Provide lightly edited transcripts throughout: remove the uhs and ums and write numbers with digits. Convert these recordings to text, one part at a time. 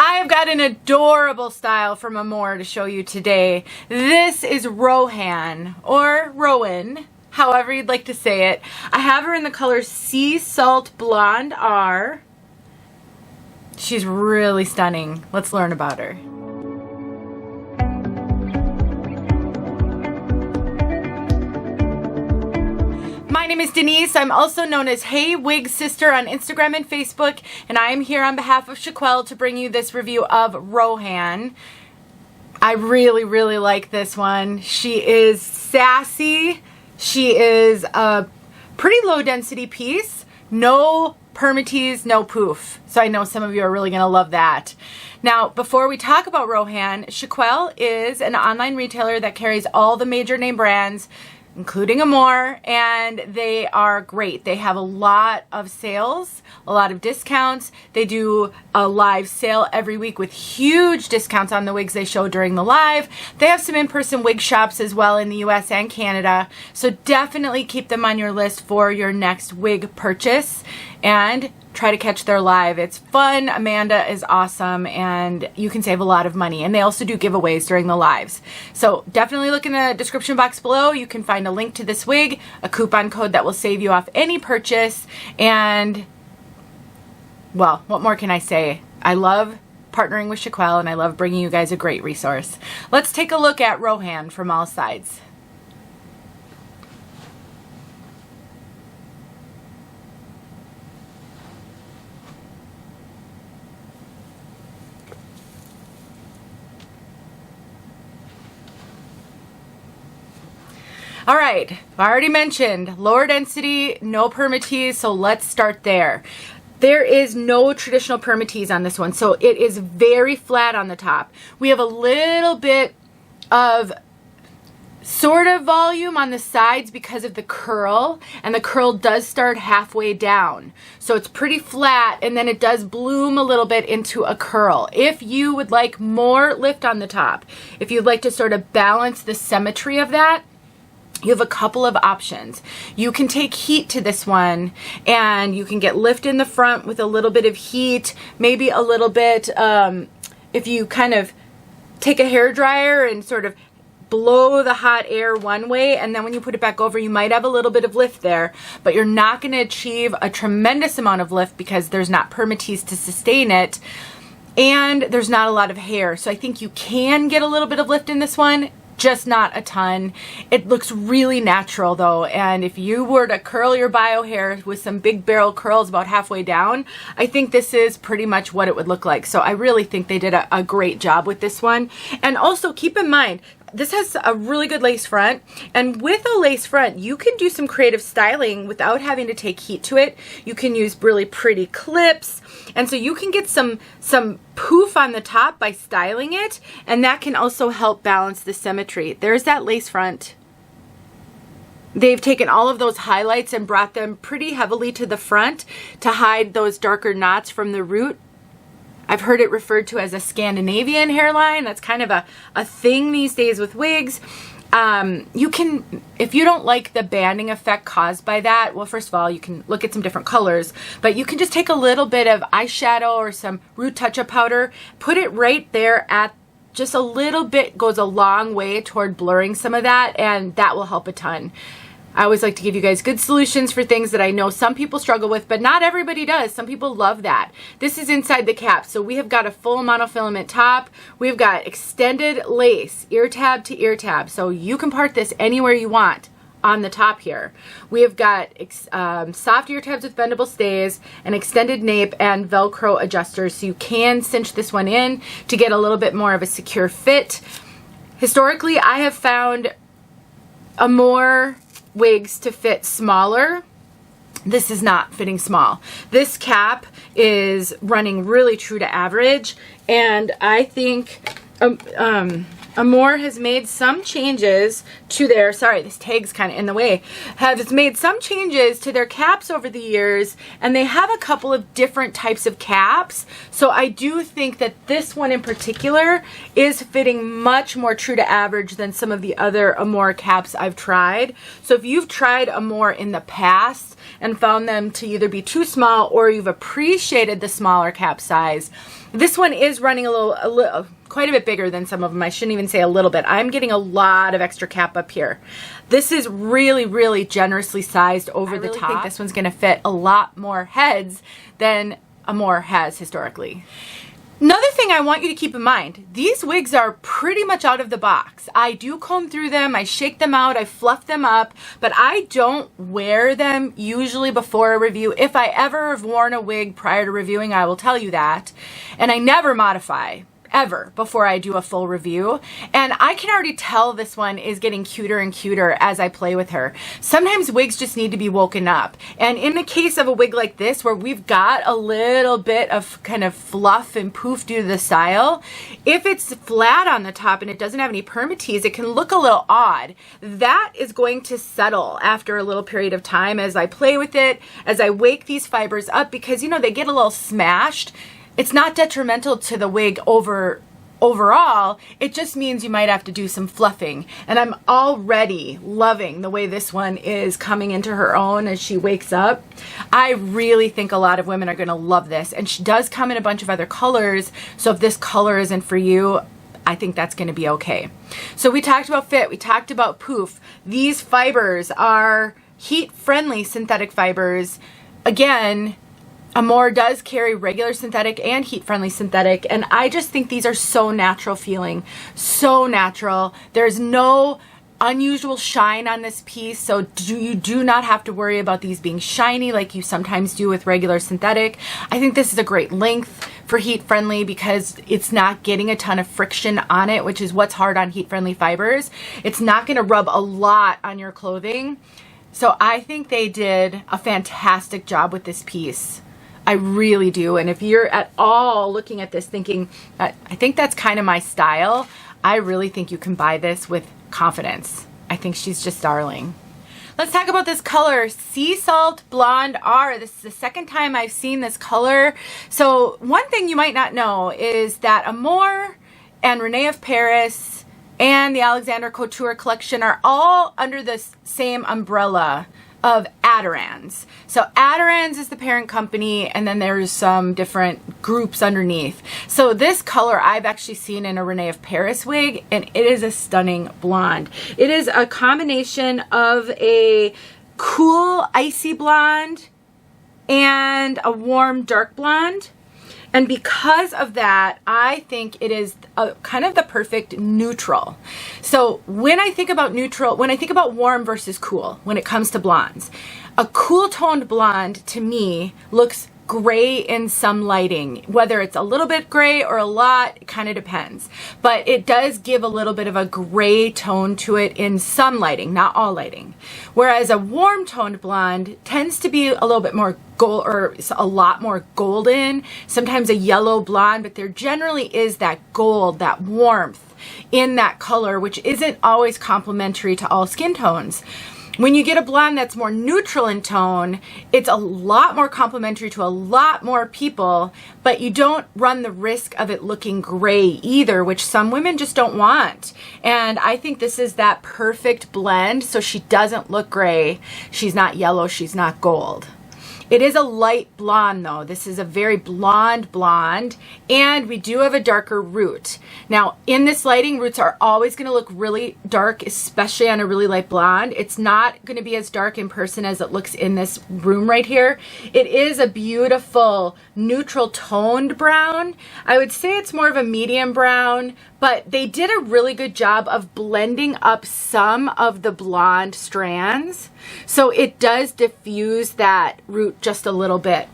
I've got an adorable style from Amore to show you today. This is Rohan, or Rowan, however you'd like to say it. I have her in the color Sea Salt Blonde R. She's really stunning. Let's learn about her. My name is Denise. I'm also known as heywigsister on Instagram and Facebook, and I am here on behalf of Chiquel to bring you this review of Rohan. I really like this one. She is sassy. She is a pretty low density piece. No Permatease, no poof. So I know some of you are really going to love that. Now, before we talk about Rohan, Chiquel is an online retailer that carries all the major name brands, including Amore, and they are great. They have a lot of sales, a lot of discounts. They do a live sale every week with huge discounts on the wigs they show during the live. They have some in-person wig shops as well in the US and Canada, so definitely keep them on your list for your next wig purchase and try to catch their live. It's fun. Amanda is awesome, and you can save a lot of money. And they also do giveaways during the lives. So definitely look in the description box below. You can find a link to this wig, a coupon code that will save you off any purchase. And, well, what more can I say? I love partnering with Chiquel, and I love bringing you guys a great resource. Let's take a look at Rohan from all sides. All right, I already mentioned lower density, no Permatease, so let's start there. There is no traditional Permatease on this one, so it is very flat on the top. We have a little bit of sort of volume on the sides because of the curl, and the curl does start halfway down. So it's pretty flat, and then it does bloom a little bit into a curl. If you would like more lift on the top, if you'd like to sort of balance the symmetry of that, you have a couple of options. You can take heat to this one, and you can get lift in the front with a little bit of heat, maybe a little bit, if you kind of take a hairdryer and sort of blow the hot air one way, and then when you put it back over, you might have a little bit of lift there, but you're not going to achieve a tremendous amount of lift because there's not Permatease to sustain it, and there's not a lot of hair. So I think you can get a little bit of lift in this one, just not a ton. It looks really natural though, and if you were to curl your bio hair with some big barrel curls about halfway down, I think this is pretty much what it would look like. So I really think they did a great job with this one. And also keep in mind, this has a really good lace front, and with a lace front you can do some creative styling without having to take heat to it. You can use really pretty clips, and so you can get some poof on the top by styling it, and that can also help balance the symmetry. There's that lace front. They've taken all of those highlights and brought them pretty heavily to the front to hide those darker knots from the root. I've heard it referred to as a Scandinavian hairline. That's kind of a thing these days with wigs. You can, if you don't like the banding effect caused by that, well, first of all, you can look at some different colors, but you can just take a little bit of eyeshadow or some root touch-up powder, put it right there at just a little bit, goes a long way toward blurring some of that, and that will help a ton. I always like to give you guys good solutions for things that I know some people struggle with, but not everybody does. Some people love that. This is inside the cap. So we have got a full monofilament top. We've got extended lace, ear tab to ear tab. So you can part this anywhere you want on the top here. We have got soft ear tabs with bendable stays, an extended nape, and Velcro adjusters. So you can cinch this one in to get a little bit more of a secure fit. Historically, I have found Amore wigs to fit smaller. This is not fitting small. This cap is running really true to average, and I think Amore has made some changes to their, sorry, this tag's kind of in the way, has made some changes to their caps over the years, and they have a couple of different types of caps. So I do think that this one in particular is fitting much more true to average than some of the other Amore caps I've tried. So if you've tried Amore in the past and found them to either be too small or you've appreciated the smaller cap size. This one is running a little quite a bit bigger than some of them. I shouldn't even say a little bit. I'm getting a lot of extra cap up here. This is really, really generously sized over the top. I think this one's gonna fit a lot more heads than Amore has historically. Another thing I want you to keep in mind, these wigs are pretty much out of the box. I do comb through them, I shake them out, I fluff them up, but I don't wear them usually before a review. If I ever have worn a wig prior to reviewing, I will tell you that. And I never modify, ever, before I do a full review. And I can already tell this one is getting cuter and cuter as I play with her. Sometimes wigs just need to be woken up. And in the case of a wig like this, where we've got a little bit of kind of fluff and poof due to the style, if it's flat on the top and it doesn't have any permatease, it can look a little odd. That is going to settle after a little period of time as I play with it, as I wake these fibers up, because, you know, they get a little smashed. It's not detrimental to the wig overall. It just means you might have to do some fluffing. And I'm already loving the way this one is coming into her own as she wakes up. I really think a lot of women are going to love this. And she does come in a bunch of other colors. So if this color isn't for you, I think that's going to be okay. So we talked about fit. We talked about poof. These fibers are heat-friendly synthetic fibers. Again, Amore does carry regular synthetic and heat-friendly synthetic, and I just think these are so natural feeling, so natural. There's no unusual shine on this piece, so you do not have to worry about these being shiny like you sometimes do with regular synthetic. I think this is a great length for heat-friendly because it's not getting a ton of friction on it, which is what's hard on heat-friendly fibers. It's not going to rub a lot on your clothing. So I think they did a fantastic job with this piece. I really do. And if you're at all looking at this thinking, I think that's kind of my style, I really think you can buy this with confidence. I think she's just darling. Let's talk about this color, Sea Salt Blonde R. This is the second time I've seen this color. So one thing you might not know is that Amore and Rene of Paris and the Alexander Couture collection are all under the same umbrella of Adorans. So Adorans is the parent company, and then there's some different groups underneath. So this color I've actually seen in a Rene of Paris wig, and it is a stunning blonde. It is a combination of a cool icy blonde and a warm dark blonde. And because of that, I think it is kind of the perfect neutral. So when I think about neutral, when I think about warm versus cool, when it comes to blondes, a cool toned blonde to me looks gray in some lighting. Whether it's a little bit gray or a lot, it kind of depends. But it does give a little bit of a gray tone to it in some lighting, not all lighting. Whereas a warm toned blonde tends to be a little bit more gold, or a lot more golden, sometimes a yellow blonde, but there generally is that gold, that warmth in that color, which isn't always complementary to all skin tones. When you get a blonde that's more neutral in tone, it's a lot more complementary to a lot more people, but you don't run the risk of it looking gray either, which some women just don't want. And I think this is that perfect blend, so she doesn't look gray. She's not yellow, she's not gold. It is a light blonde though. This is a very blonde blonde, and we do have a darker root. Now in this lighting, roots are always going to look really dark, especially on a really light blonde. It's not going to be as dark in person as it looks in this room right here. It is a beautiful neutral toned brown. I would say it's more of a medium brown, but they did a really good job of blending up some of the blonde strands. So it does diffuse that root just a little bit.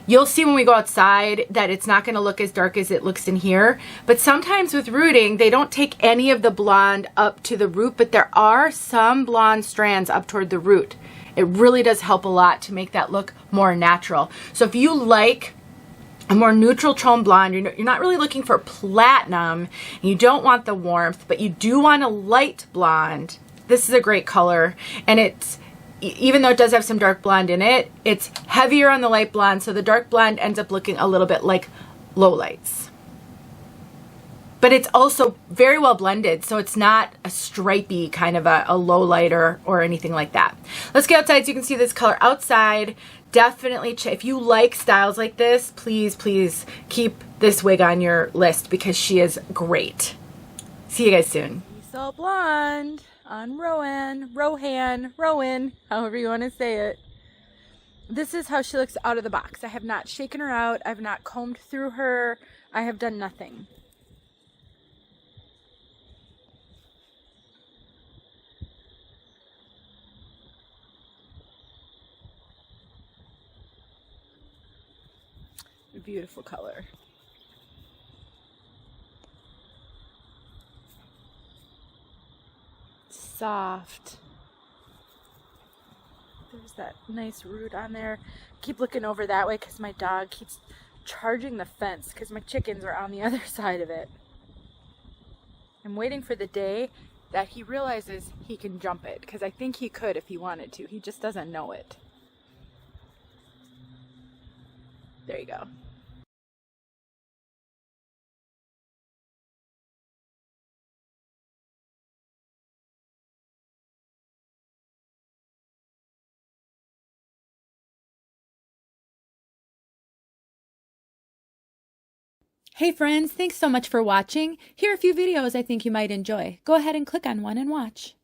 You'll see when we go outside that it's not going to look as dark as it looks in here. But sometimes with rooting, they don't take any of the blonde up to the root, but there are some blonde strands up toward the root. It really does help a lot to make that look more natural. So if you like a more neutral tone blonde, you're not really looking for platinum, and you don't want the warmth, but you do want a light blonde, this is a great color. And it's, even though it does have some dark blonde in it, it's heavier on the light blonde, so the dark blonde ends up looking a little bit like lowlights. but it's also very well blended, so it's not a stripy kind of a low light or anything like that. Let's get outside so you can see this color outside. Definitely, if you like styles like this, please, please keep this wig on your list because she is great. See you guys soon. So blonde on Rohan, however you want to say it. This is how she looks out of the box. I have not shaken her out. I've not combed through her. I have done nothing. Beautiful color. Soft. There's that nice root on there. Keep looking over that way because my dog keeps charging the fence because my chickens are on the other side of it. I'm waiting for the day that he realizes he can jump it because I think he could if he wanted to. He just doesn't know it. There you go. Hey friends, thanks so much for watching. Here are a few videos I think you might enjoy. Go ahead and click on one and watch.